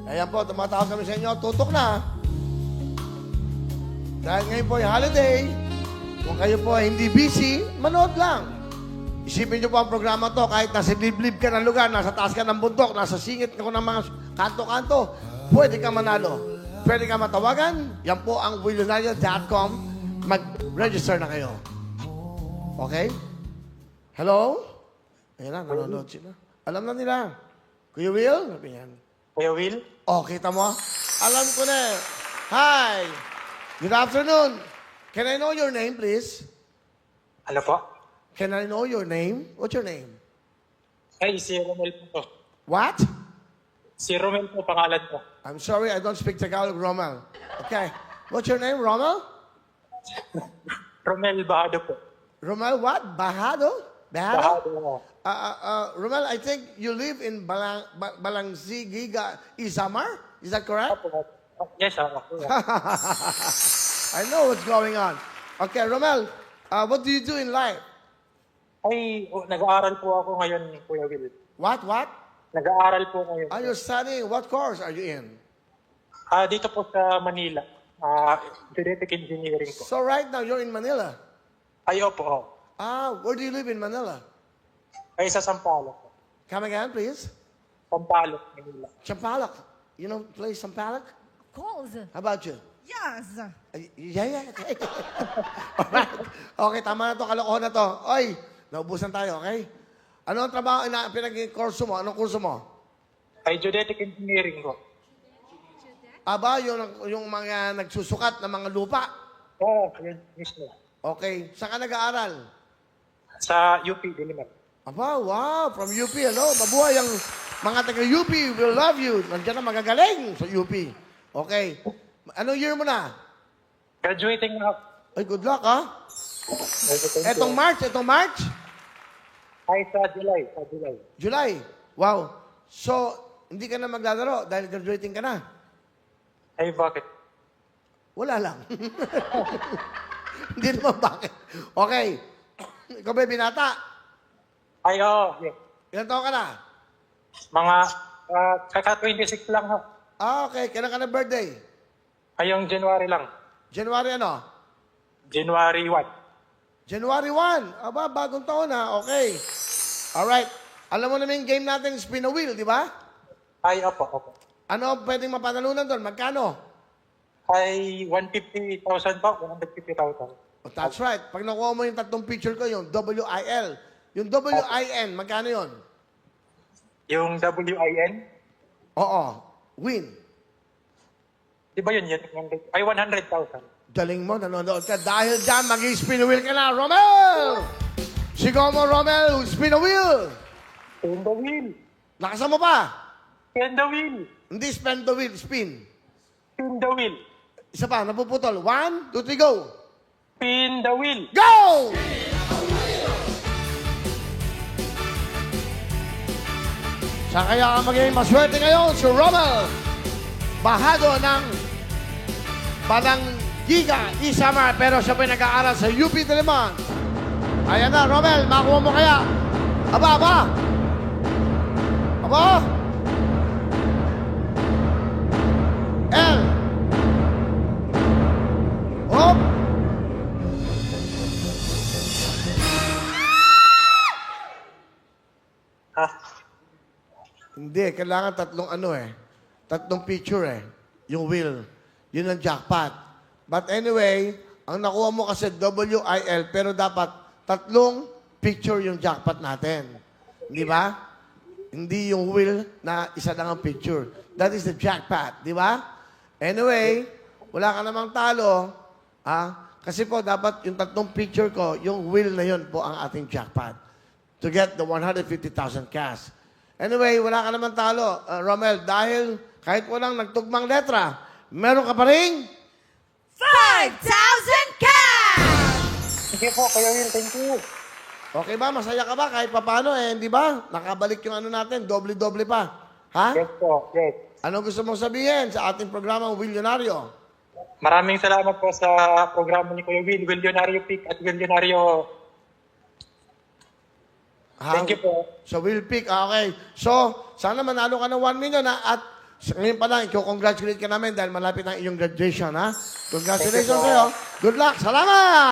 Ayan po, tumatawag kami sa inyo. Tutok na. Dahil ngayon po ay holiday, kung kayo po ay hindi busy, manood lang. Isipin niyo po ang programa to, kahit nasa liblib ka ng lugar, nasa taas ka ng bundok, nasa singit ka ng mga kanto-kanto, pwede ka manalo. Pwede ka matawagan. Yan po ang willionario.com. Mag-register na kayo. Okay? Hello? Ayan na, nanonood sila. Alam na nila. Kuya Will? Sabi yan. Kuya Will? Oh, kita mo? Alam ko na. Hi! Good afternoon. Can I know your name, please? Ano po? Can I know your name? What's your name? Ay, si Romel po to. What? Si Romel po, pangalan ko. I'm sorry, I don't speak Tagalog, Romel. Okay. What's your name, Romel? Romel Bahado po. Romel what? Bahado? Bahado? Bahado. Romel, I think you live in Balangzigiga, Isamar? Is that correct? Yes, ako. I know what's going on. Okay, Romel, what do you do in life? Ay, nag-aaral po ako ngayon, Kuya Will. What? Nag-aaral po ngayon. Are you studying? What course are you in? Dito po sa Manila. Genetic Engineering po. So right now, you're in Manila. Ay, opo. Where do you live in Manila? Ay, sa Sampaloc po. Come again, please. Sampaloc, Manila. Sampaloc. You know place Sampaloc? Of course. How about you? Yes. Yeah. Okay. Alright. Okay, tama na to. Kalokohan na to. Oy, naubusan tayo, okay? Ano ang trabaho, pinag-kurso mo? Anong kurso mo? Ay, Genetic Engineering po. Aba, yung mga nagsusukat ng mga lupa. Oo, yun mismo. Okay. Saan ka nag-aaral? Sa UP, Diliman. Aba, wow. From UP, ano? Mabuhay ang mga taga-UP. Will love you. Nandiyan na magagaling sa UP. Okay. Anong year mo na? Graduating na. Ay, good luck, ha? Etong March? Ay, sa July. July. Wow. So, hindi ka na maglalaro dahil graduating ka na. Ay, bakit? Wala lang. Hindi naman bakit. Okay. Ikaw ba binata? Ay, oo. Yeah. Ilan taon ka na? Mga, kaka-26 lang ho. Okay. Kailan ka na birthday? Ay, yung January lang. January ano? January 1. January 1. Aba, bagong taon ha. Okay. Alright. Alam mo naman yung game natin, spin a wheel, di ba? Ay, opo. Ano pwedeng mapanalunan doon? Magkano? Ay, 150,000 po. 150,000. Oh, that's right. Pag nakuha mo yung tatlong picture ko, yung WIL. Yung WIN, magkano yun? Yung WIN? Oo. Win. Di ba yun? Ay, 100,000. Galing mo, nanonood ka. Dahil dyan, mag-spin a wheel ka na. Romel! Sigaw mo, Romel, spin a wheel! Spin the wheel. Lakasan mo pa. Spin the wheel. Hindi spin the wheel, spin. Spin the wheel. Isa pa, napuputol. 1, 2, 3, go! Spin the wheel. Go! Sa kaya ka magiging maswerte ngayon si Romel Bahado ng Balanggiga, Isamar, pero siya pa nag-aaral sa UP Diliman. Ayan na, Romel, makuha mo kaya? Aba! L. Hop! Ha? Hindi, kailangan tatlong picture yung wheel. Yun ang jackpot. But anyway, ang nakuha mo kasi WIL, pero dapat tatlong picture yung jackpot natin. Di ba? Hindi yung wheel na isa lang ang picture. That is the jackpot. Di ba? Anyway, wala ka namang talo. Kasi po, dapat yung tatlong picture ko, yung wheel na yun po ang ating jackpot. To get the 150,000 cash. Anyway, wala ka naman talo, Romel, dahil kahit walang nagtugmang letra, meron ka pa rin 5,000 cash! Sige po, Kuya Will. Thank you. Okay ba? Masaya ka ba? Kahit papano di ba? Nakabalik yung ano natin, doble-doble pa. Ha? Yes po, yes. Ano gusto mong sabihin sa ating programang Willionario? Maraming salamat po sa programa ni Kuya Will, Willionario Pick at Willionario. Thank you po. So, Will Pick. Okay. So, sana manalo ka ng 1 million at Ngayon pa lang, congratulate ka namin dahil malapit ang iyong graduation, ha? Congratulations Thank you po. sa'yo. Good luck. Salamat!